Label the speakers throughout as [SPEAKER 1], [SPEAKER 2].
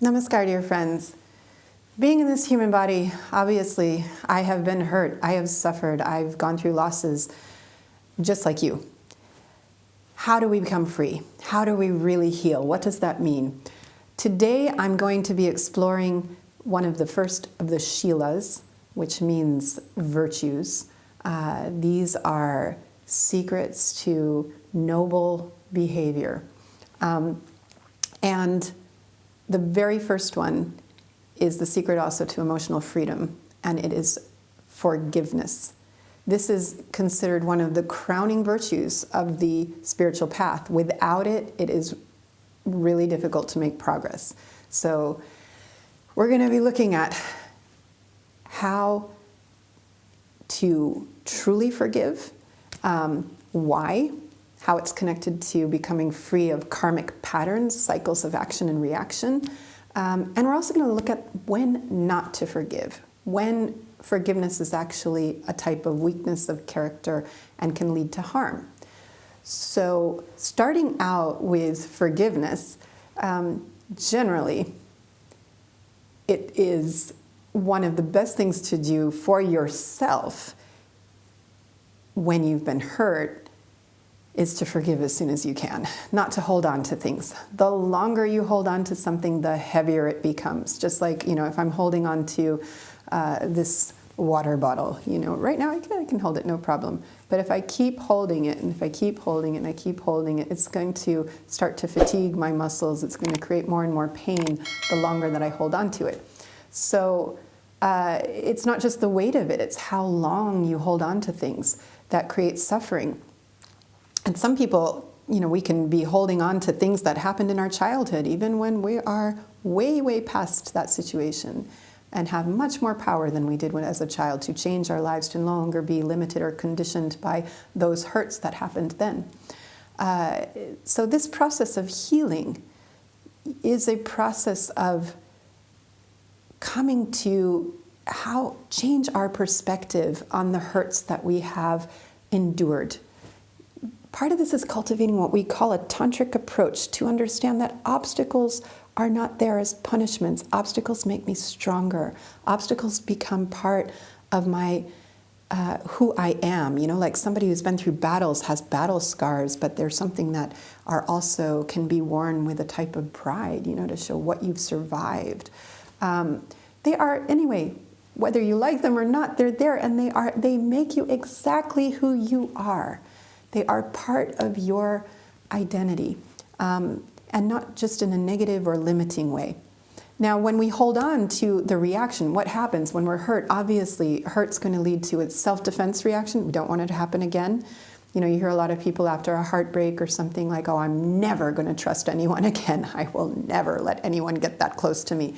[SPEAKER 1] Namaskar, dear friends. Being in this human body, obviously, I have been hurt, I have suffered, I've gone through losses, just like you. How do we become free? How do we really heal? What does that mean? Today, I'm going to be exploring one of the first of the Shilas, which means virtues. These are secrets to noble behavior. And the very first one is the secret also to emotional freedom, and it is forgiveness. This is considered one of the crowning virtues of the spiritual path. Without it, it is really difficult to make progress. So we're going to be looking at how to truly forgive, why, how it's connected to becoming free of karmic patterns, cycles of action and reaction. And we're also going to look at when not to forgive, when forgiveness is actually a type of weakness of character and can lead to harm. So starting out with forgiveness, generally, it is one of the best things to do for yourself when you've been hurt is to forgive as soon as you can, not to hold on to things. The longer you hold on to something, the heavier it becomes. Just like, if I'm holding on to this water bottle, right now I can hold it, no problem. But if I keep holding it, and if I keep holding it, and I keep holding it, it's going to start to fatigue my muscles. It's going to create more and more pain the longer that I hold on to it. So it's not just the weight of it, it's how long you hold on to things that creates suffering. And some people, we can be holding on to things that happened in our childhood, even when we are way, way past that situation, and have much more power than we did when as a child to change our lives, to no longer be limited or conditioned by those hurts that happened then. So this process of healing is a process of coming to how change our perspective on the hurts that we have endured. Part of this is cultivating what we call a tantric approach to understand that obstacles are not there as punishments. Obstacles make me stronger. Obstacles become part of my who I am. Like somebody who's been through battles has battle scars, but there's something that are also can be worn with a type of pride, to show what you've survived. They are, anyway, whether you like them or not, they're there, and they make you exactly who you are. They are part of your identity, and not just in a negative or limiting way. Now, when we hold on to the reaction, what happens when we're hurt? Obviously, hurt's going to lead to a self-defense reaction. We don't want it to happen again. You hear a lot of people after a heartbreak or something like, oh, I'm never going to trust anyone again. I will never let anyone get that close to me.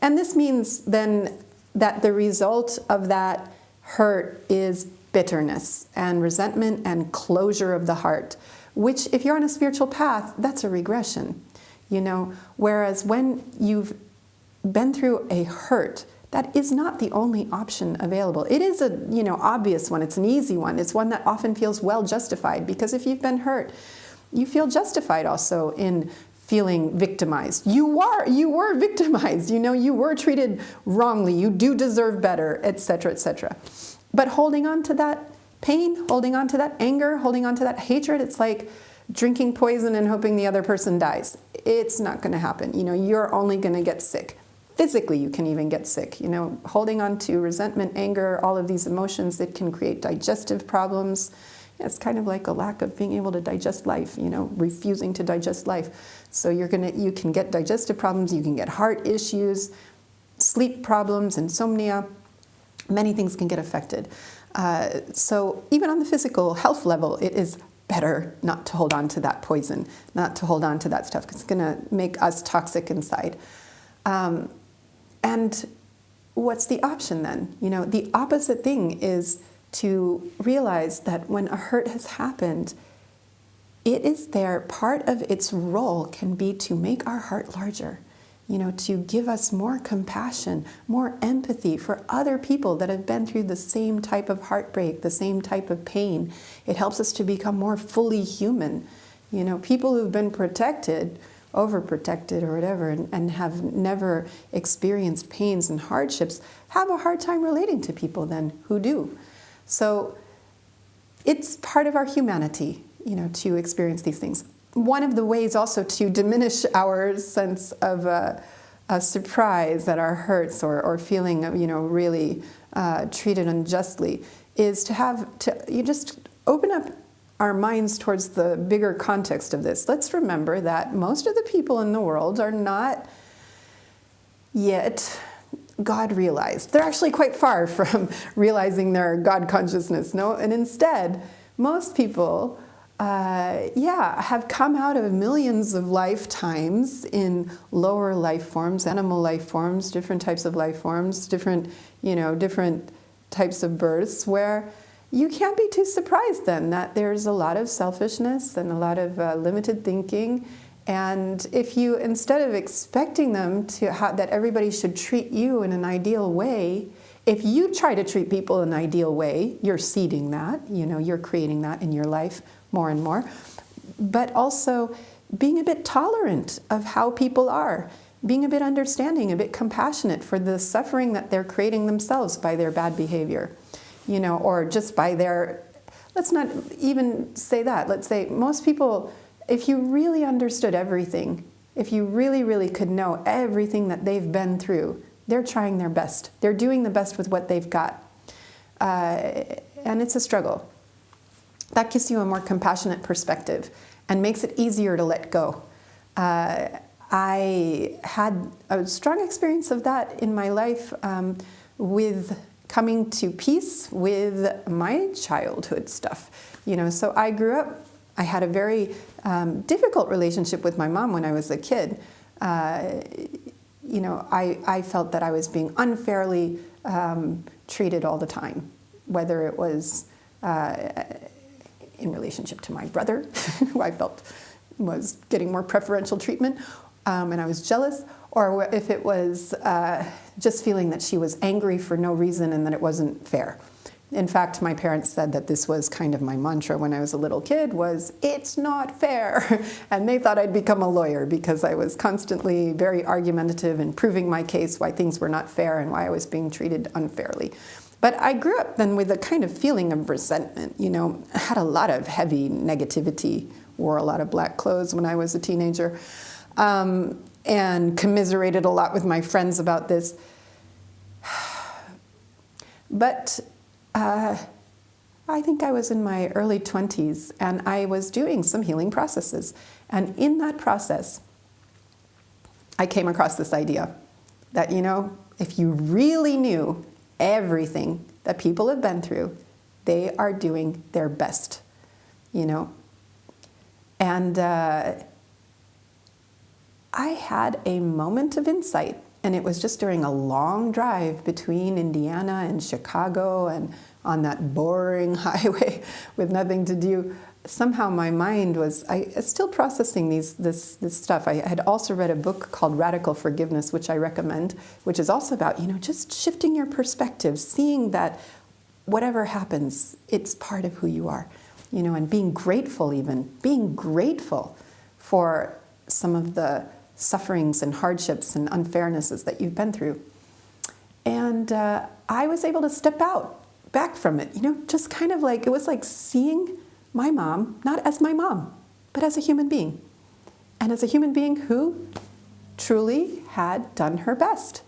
[SPEAKER 1] And this means then that the result of that hurt is bitterness and resentment and closure of the heart, which if you're on a spiritual path, that's a regression, whereas when you've been through a hurt, that is not the only option available. It is a, obvious one. It's an easy one. It's one that often feels well justified, because if you've been hurt, you feel justified also in feeling victimized. You were victimized, you were treated wrongly, you do deserve better, etc., etc. But holding on to that pain, holding on to that anger, holding on to that hatred, it's like drinking poison and hoping the other person dies. It's not going to happen. You're only going to get sick. Physically, you can even get sick. Holding on to resentment, anger, all of these emotions, it can create digestive problems. It's kind of like a lack of being able to digest life, refusing to digest life. So you can get digestive problems, you can get heart issues, sleep problems, insomnia. Many things can get affected. So even on the physical health level, it is better not to hold on to that poison, not to hold on to that stuff, because it's going to make us toxic inside. And what's the option then? The opposite thing is to realize that when a hurt has happened, it is there, part of its role can be to make our heart larger, to give us more compassion, more empathy for other people that have been through the same type of heartbreak, the same type of pain. It helps us to become more fully human. People who've been protected overprotected or whatever, and have never experienced pains and hardships, have a hard time relating to people then who do. So it's part of our humanity, to experience these things. One of the ways also to diminish our sense of a surprise at our hurts or feeling, really treated unjustly, is you just open up our minds towards the bigger context of this. Let's remember that most of the people in the world are not yet God realized. They're actually quite far from realizing their God consciousness, no? And instead, most people, have come out of millions of lifetimes in lower life forms, animal life forms, different types of life forms, different types of births, where you can't be too surprised then that there's a lot of selfishness and a lot of limited thinking. And if you, instead of expecting them that everybody should treat you in an ideal way, if you try to treat people in an ideal way, you're seeding that, you're creating that in your life more and more. But also being a bit tolerant of how people are, being a bit understanding, a bit compassionate for the suffering that they're creating themselves by their bad behavior, or just by let's not even say that. Let's say most people, if you really understood everything, if you really, really could know everything that they've been through, they're trying their best. They're doing the best with what they've got. And it's a struggle. That gives you a more compassionate perspective and makes it easier to let go. I had a strong experience of that in my life with coming to peace with my childhood stuff. So I grew up, I had a very difficult relationship with my mom when I was a kid. I felt that I was being unfairly treated all the time, whether it was in relationship to my brother, who I felt was getting more preferential treatment, and I was jealous, or if it was just feeling that she was angry for no reason and that it wasn't fair. In fact, my parents said that this was kind of my mantra when I was a little kid, was, it's not fair. And they thought I'd become a lawyer because I was constantly very argumentative and proving my case why things were not fair and why I was being treated unfairly. But I grew up then with a kind of feeling of resentment, I had a lot of heavy negativity, wore a lot of black clothes when I was a teenager, and commiserated a lot with my friends about this. But I think I was in my early 20s and I was doing some healing processes. And in that process, I came across this idea that, if you really knew everything that people have been through, they are doing their best, And I had a moment of insight, and it was just during a long drive between Indiana and Chicago and on that boring highway with nothing to do. Somehow my mind was still processing this stuff. I had also read a book called Radical Forgiveness, which I recommend, which is also about, just shifting your perspective, seeing that whatever happens, it's part of who you are, and being grateful for some of the sufferings and hardships and unfairnesses that you've been through. And I was able to step back from it, just kind of like, it was like seeing my mom, not as my mom, but as a human being. And as a human being who truly had done her best.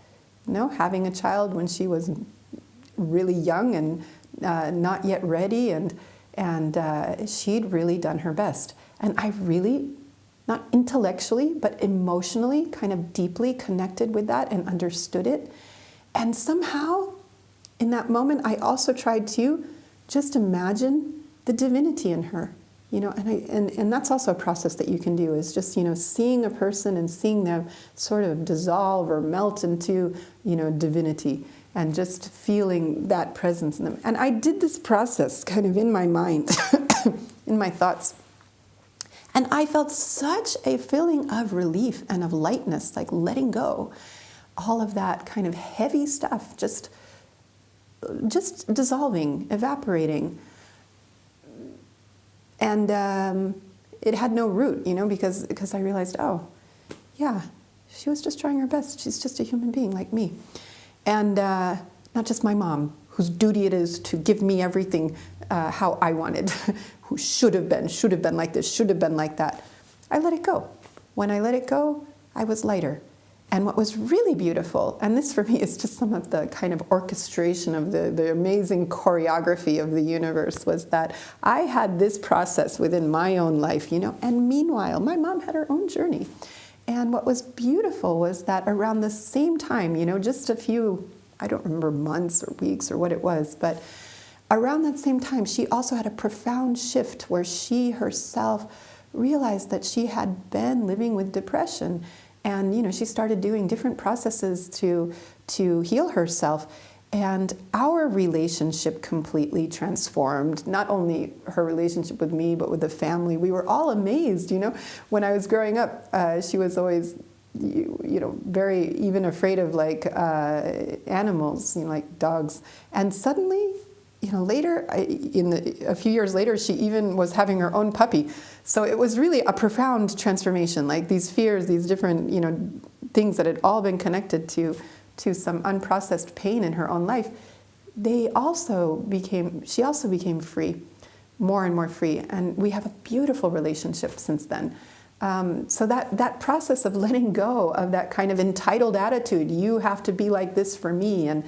[SPEAKER 1] Having a child when she was really young and not yet ready, and she'd really done her best. And I really, not intellectually, but emotionally, kind of deeply connected with that and understood it. And somehow, in that moment, I also tried to just imagine the divinity in her, and that's also a process that you can do, is just, seeing a person and seeing them sort of dissolve or melt into, divinity, and just feeling that presence in them. And I did this process kind of in my mind, in my thoughts. And I felt such a feeling of relief and of lightness, like letting go. All of that kind of heavy stuff, just dissolving, evaporating. And it had no root, because I realized, yeah, she was just trying her best. She's just a human being like me. And not just my mom, whose duty it is to give me everything how I wanted, who should have been like this, should have been like that. I let it go. When I let it go, I was lighter. And what was really beautiful, and this for me is just some of the kind of orchestration of the amazing choreography of the universe, was that I had this process within my own life, and meanwhile, my mom had her own journey. And what was beautiful was that around the same time, just a few, I don't remember months or weeks or what it was, but around that same time, she also had a profound shift where she herself realized that she had been living with depression. And, she started doing different processes to heal herself. And our relationship completely transformed, not only her relationship with me, but with the family. We were all amazed, When I was growing up, she was always, very even afraid of animals, like dogs. And suddenly, later, a few years later, she even was having her own puppy. So it was really a profound transformation, like these fears, these different, things that had all been connected to some unprocessed pain in her own life. She also became free, more and more free. And we have a beautiful relationship since then. So that process of letting go of that kind of entitled attitude, you have to be like this for me, and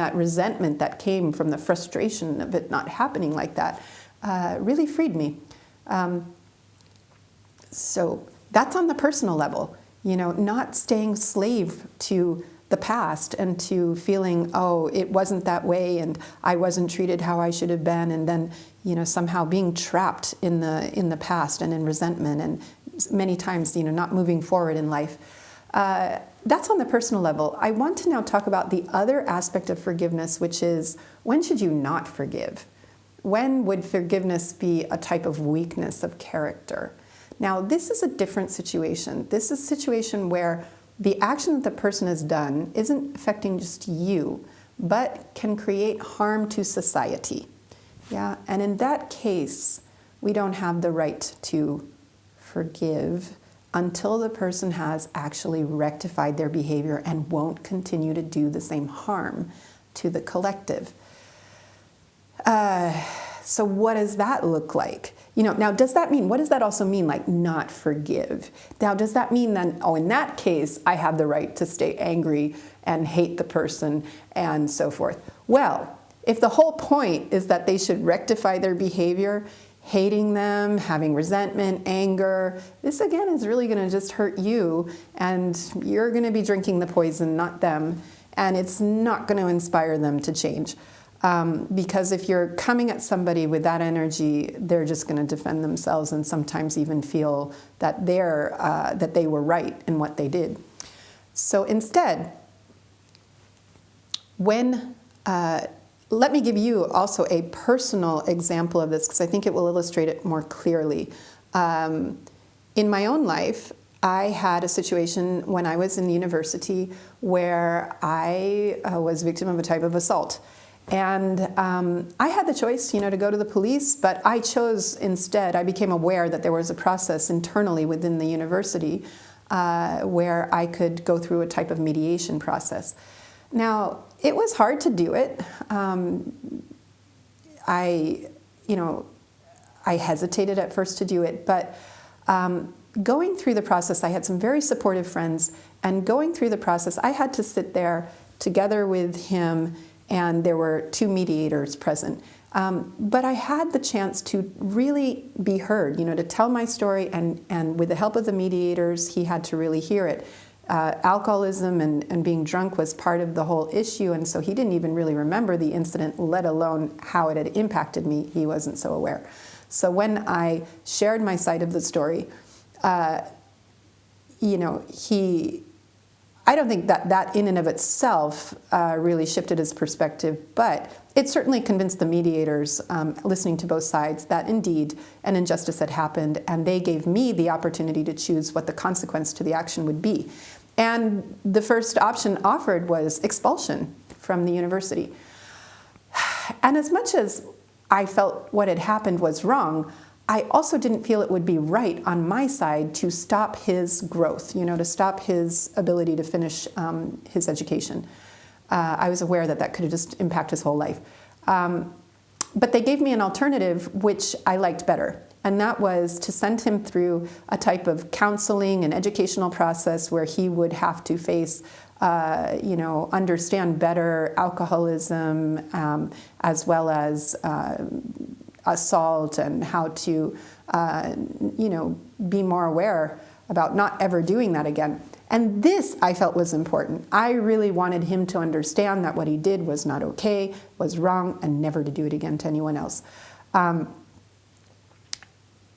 [SPEAKER 1] that resentment that came from the frustration of it not happening like that, really freed me. So that's on the personal level, not staying slave to the past and to feeling, oh, it wasn't that way and I wasn't treated how I should have been, and then, somehow being trapped in the past and in resentment, and many times, not moving forward in life. That's on the personal level. I want to now talk about the other aspect of forgiveness, which is, when should you not forgive? When would forgiveness be a type of weakness of character? Now, this is a different situation. This is a situation where the action that the person has done isn't affecting just you, but can create harm to society. Yeah, and in that case, we don't have the right to forgive until the person has actually rectified their behavior and won't continue to do the same harm to the collective. So what does that look like? Now does that mean, what does that also mean, like not forgive? Now does that mean then, in that case, I have the right to stay angry and hate the person and so forth? Well, if the whole point is that they should rectify their behavior, hating them, having resentment, anger, this again is really going to just hurt you, and you're going to be drinking the poison, not them, and it's not going to inspire them to change. Because if you're coming at somebody with that energy, they're just going to defend themselves and sometimes even feel that that they were right in what they did. So instead, let me give you also a personal example of this, because I think it will illustrate it more clearly. In my own life, I had a situation when I was in university where I was victim of a type of assault. And I had the choice, to go to the police, but I chose instead, I became aware that there was a process internally within the university where I could go through a type of mediation process. Now, it was hard to do it. I hesitated at first to do it, but going through the process, I had some very supportive friends, and going through the process, I had to sit there together with him, and there were 2 mediators present. But I had the chance to really be heard, to tell my story, and with the help of the mediators, he had to really hear it. Alcoholism and being drunk was part of the whole issue, and so he didn't even really remember the incident, let alone how it had impacted me. He wasn't so aware. So when I shared my side of the story, I don't think that in and of itself really shifted his perspective, but it certainly convinced the mediators, listening to both sides, that indeed an injustice had happened, and they gave me the opportunity to choose what the consequence to the action would be. And the first option offered was expulsion from the university. And as much as I felt what had happened was wrong, I also didn't feel it would be right on my side to stop his growth, to stop his ability to finish his education. I was aware that could have just impacted his whole life. But they gave me an alternative, which I liked better. And that was to send him through a type of counseling and educational process where he would have to face, understand better alcoholism, as well as assault, and how to, be more aware about not ever doing that again. And this I felt was important. I really wanted him to understand that what he did was not okay, was wrong, and never to do it again to anyone else.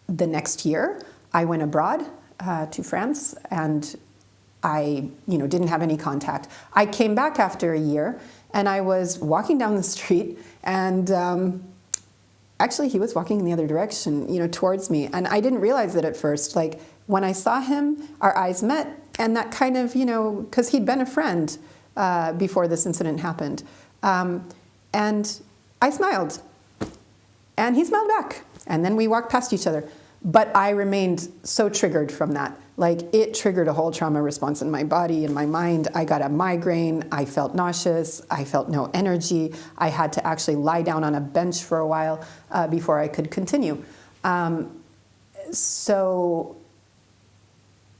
[SPEAKER 1] The next year, I went abroad to France, and I, didn't have any contact. I came back after a year, and I was walking down the street, and actually he was walking in the other direction, towards me, and I didn't realize it at first. Like, when I saw him, our eyes met, and that kind of, because he'd been a friend before this incident happened. And I smiled, and he smiled back, and then we walked past each other. But I remained so triggered from that. Like, it triggered a whole trauma response in my body, in my mind. I got a migraine. I felt nauseous. I felt no energy. I had to actually lie down on a bench for a while before I could continue. So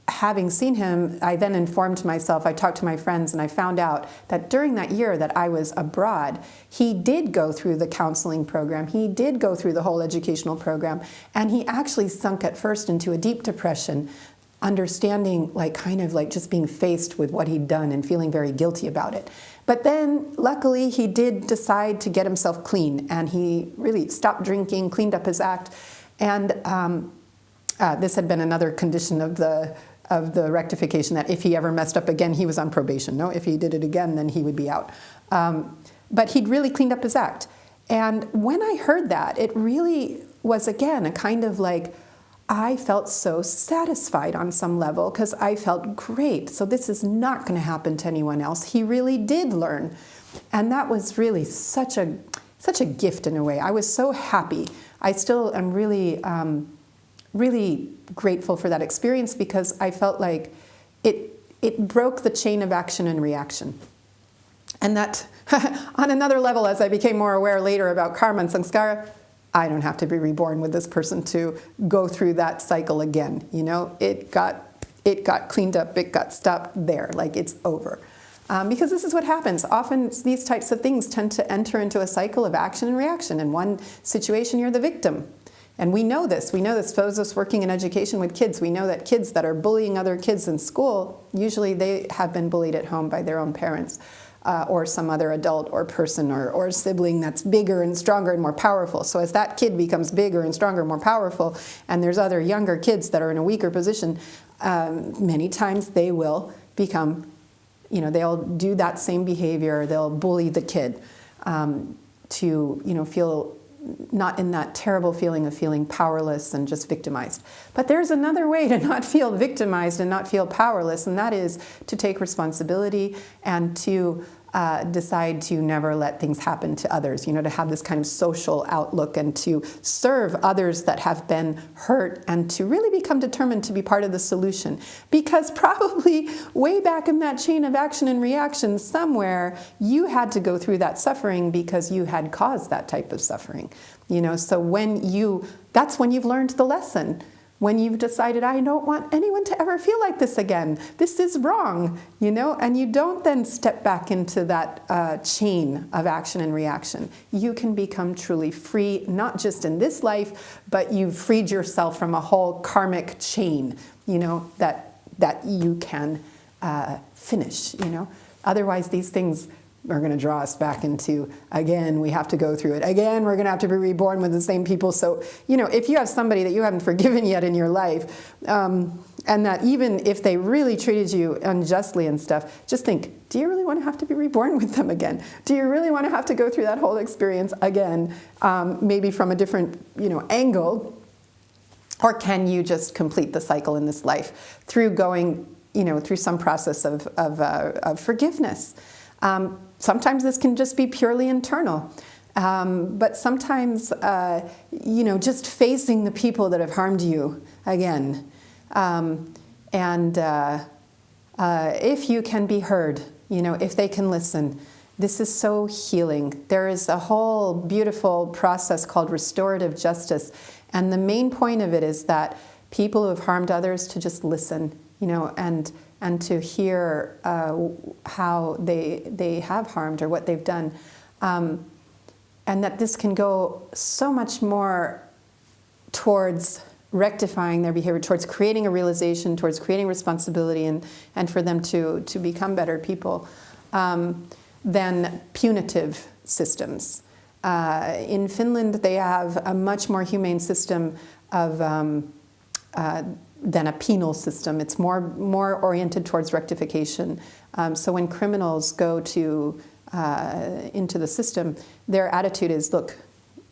[SPEAKER 1] having seen him, I then informed myself, I talked to my friends, and I found out that during that year that I was abroad, he did go through the counseling program, he did go through the whole educational program, and he actually sunk at first into a deep depression, understanding, kind of just being faced with what he'd done and feeling very guilty about it. But then, luckily, he did decide to get himself clean, and he really stopped drinking, cleaned up his act, and this had been another condition of the rectification, that if he ever messed up again, he was on probation. No, if he did it again, then he would be out. But he'd really cleaned up his act. And when I heard that, it really was, again, a kind of I felt so satisfied on some level, because I felt great. So this is not going to happen to anyone else. He really did learn. And that was really such a gift in a way. I was so happy. I still am really grateful for that experience, because I felt like it broke the chain of action and reaction. And that, on another level, as I became more aware later about karma and samskara, I don't have to be reborn with this person to go through that cycle again. It got cleaned up, it got stopped there, it's over. Because this is what happens. Often these types of things tend to enter into a cycle of action and reaction. In one situation, you're the victim. And we know this. We know this. Those of us working in education with kids, we know that kids that are bullying other kids in school, usually they have been bullied at home by their own parents or some other adult or person or sibling that's bigger and stronger and more powerful. So as that kid becomes bigger and stronger and more powerful, and there's other younger kids that are in a weaker position, many times they will become, they'll do that same behavior. They'll bully the kid to, feel not in that terrible feeling of feeling powerless and just victimized. But there's another way to not feel victimized and not feel powerless, and that is to take responsibility and to decide to never let things happen to others, to have this kind of social outlook and to serve others that have been hurt, and to really become determined to be part of the solution. Because probably way back in that chain of action and reaction somewhere, you had to go through that suffering because you had caused that type of suffering. So that's when you've learned the lesson. When you've decided, I don't want anyone to ever feel like this again. This is wrong, and you don't then step back into that chain of action and reaction. You can become truly free, not just in this life, but you've freed yourself from a whole karmic chain, that you can finish, Otherwise, these things are going to draw us back into, again, we have to go through it. Again, we're going to have to be reborn with the same people. So, if you have somebody that you haven't forgiven yet in your life, and that even if they really treated you unjustly and stuff, just think, do you really want to have to be reborn with them again? Do you really want to have to go through that whole experience again, maybe from a different, angle? Or can you just complete the cycle in this life through going, through some process of forgiveness? Sometimes this can just be purely internal. But sometimes, just facing the people that have harmed you again. If you can be heard, if they can listen, this is so healing. There is a whole beautiful process called restorative justice. And the main point of it is that people who have harmed others to just listen, and to hear how they have harmed or what they've done. And that this can go so much more towards rectifying their behavior, towards creating a realization, towards creating responsibility, and for them to become better people, than punitive systems. In Finland, they have a much more humane system of than a penal system. It's more oriented towards rectification. So when criminals go into the system, their attitude is, look,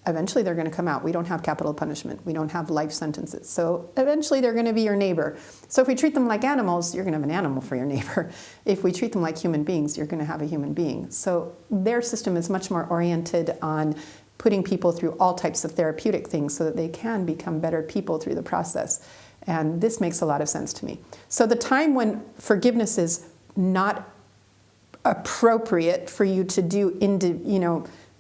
[SPEAKER 1] eventually they're going to come out. We don't have capital punishment. We don't have life sentences. So eventually they're going to be your neighbor. So if we treat them like animals, you're going to have an animal for your neighbor. If we treat them like human beings, you're going to have a human being. So their system is much more oriented on putting people through all types of therapeutic things so that they can become better people through the process. And this makes a lot of sense to me. So the time when forgiveness is not appropriate for you to do,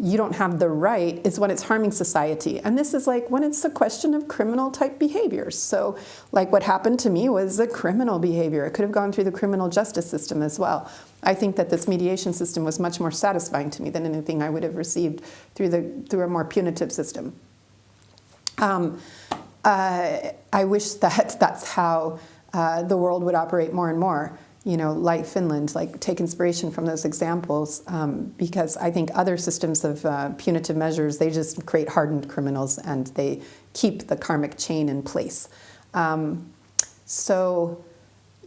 [SPEAKER 1] you don't have the right, is when it's harming society. And this is like when it's a question of criminal type behaviors. So like what happened to me was a criminal behavior. It could have gone through the criminal justice system as well. I think that this mediation system was much more satisfying to me than anything I would have received through a more punitive system. I wish that that's how the world would operate more and more. Like Finland, like take inspiration from those examples, because I think other systems of punitive measures, they just create hardened criminals and they keep the karmic chain in place. On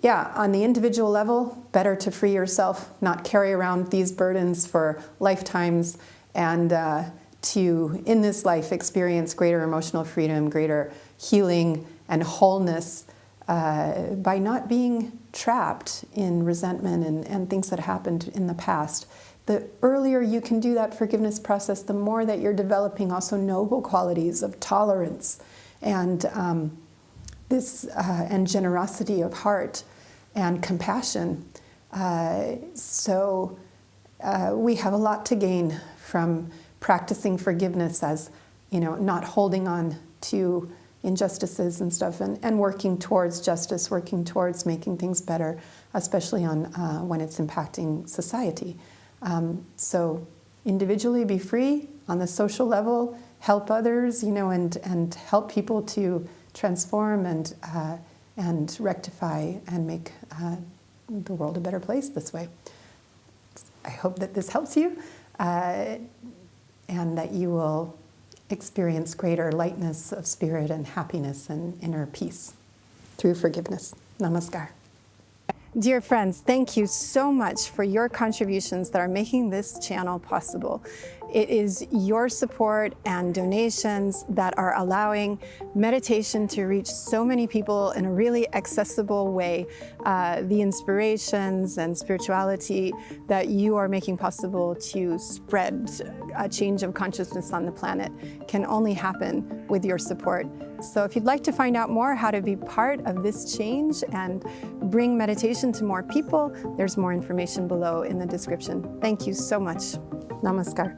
[SPEAKER 1] the individual level, better to free yourself, not carry around these burdens for lifetimes, and to, in this life, experience greater emotional freedom, greater healing and wholeness by not being trapped in resentment and things that happened in the past. The earlier you can do that forgiveness process, the more that you're developing also noble qualities of tolerance and and generosity of heart and compassion. We have a lot to gain from practicing forgiveness as, not holding on to injustices and stuff, and working towards justice, working towards making things better, especially on when it's impacting society. So individually be free, on the social level help others, and help people to transform and rectify and make the world a better place this way. I hope that this helps you, and that you will experience greater lightness of spirit and happiness and inner peace through forgiveness. Namaskar. Dear friends, thank you so much for your contributions that are making this channel possible. It is your support and donations that are allowing meditation to reach so many people in a really accessible way. The inspirations and spirituality that you are making possible to spread a change of consciousness on the planet can only happen with your support. So if you'd like to find out more how to be part of this change and bring meditation to more people, there's more information below in the description. Thank you so much. Namaskar.